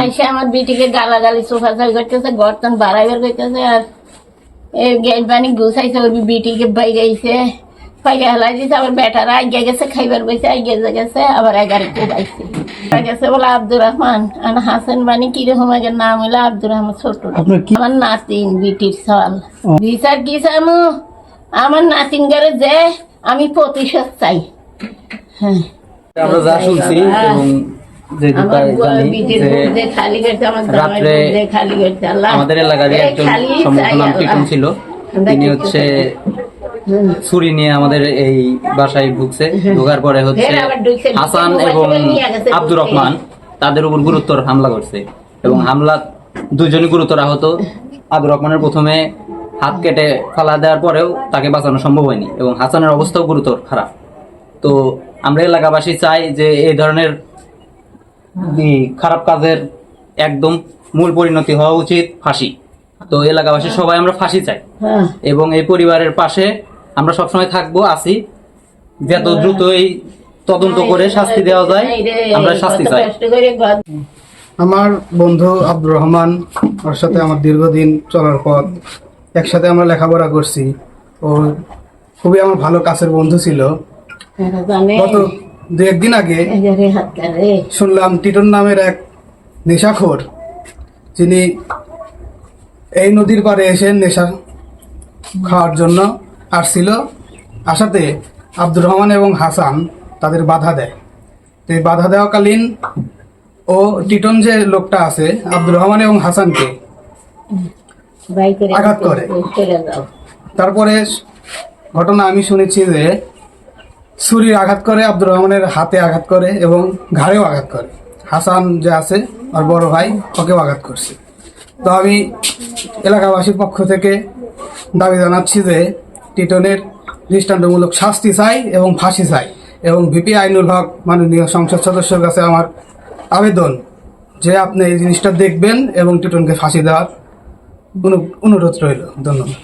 আইসা আমার বিটিকে গালাগালি সোফাসাই করতেছে, গর্তন বাড়াইবার করতেছে। আর এই গ্যাস পানি গুছাইছে, ওর বিটিকে বাইরেছে, পাইরে হেলাই দিছে। আবার বেটারা আগে গেছে, খাইবার বইছে, আগে গেছে। আবার 11 কোবাইছে গেছে বলে আব্দুর রহমান। আর হাসান বানি কিরকম আগে নাম হইলো আব্দুর রহমান ছোট। আমার নাতিন বিটির সাল বিচার কি চামু, আমার নাতিন ঘরে যে আমি প্রতিশোধ চাই। হ্যাঁ, আমরা যা শুনছি এবং আমাদের এলাকার একজন সম্ভবত নাম টিটন ছিল, তিনি হচ্ছে ছুরি নিয়ে আমাদের এই বাসায় ঢুকছে। ঢোকার পরে হচ্ছে হাসান এবং আব্দুর রহমান তাদের উপর গুরুতর হামলা করছে এবং হামলা দুজনই গুরুতর আহত। আব্দুর রহমানের প্রথমে হাত কেটে ফালা দেওয়ার পরেও তাকে বাঁচানো সম্ভব হয়নি এবং হাসানের অবস্থাও গুরুতর খারাপ। তো আমরা এলাকাবাসী চাই যে এই ধরনের খারাপ কাজের একদম মূল পরিণতি হওয়া উচিত ফাঁসি। তো এলাকাবাসী সবাই আমরা ফাঁসি চাই এবং এই পরিবারের পাশে আমরা সবসময় থাকবো, আছি। যত দ্রুত এই তদন্ত করে শাস্তি দেওয়া যায় আমরা শাস্তি চাই। আমার বন্ধু আব্দুর রহমান, ওর সাথে আমার দীর্ঘদিন চলার পথ, একসাথে আমরা লেখাপড়া করছি। ও খুবই আমার ভালো কাছের বন্ধু ছিল। গত 2-1 দিন আগে শুনলাম টিটন নামের এক নেশাখোর, যিনি এই নদীর পাড়ে এসে নেশা খাওয়ার জন্য আসছিল, আসাতে আব্দুর রহমান এবং হাসান তাদের বাধা দেয়। তো এই বাধা দেওয়াকালীন ও টিটন যে লোকটা আছে আব্দুর রহমান এবং হাসানকে আঘাত করে। তারপরে ঘটনা আমি শুনেছি যে ছুরির আঘাত করে, আব্দুর রহমানের হাতে আঘাত করে এবং ঘাড়েও আঘাত করে। হাসান যে আছে আর বড় ভাই, ওকেও আঘাত করছে। তো আমি এলাকাবাসীর পক্ষ থেকে দাবি জানাচ্ছি যে টিটনের দৃষ্টান্তমূলক শাস্তি চাই এবং ফাঁসি চাই। এবং ভিপি আইনুল হক মাননীয় সংসদ সদস্যের কাছে আমার আবেদন যে আপনি এই জিনিসটা দেখবেন এবং টিটনকে ফাঁসি দেওয়ার অনুরোধ রইল। ধন্যবাদ।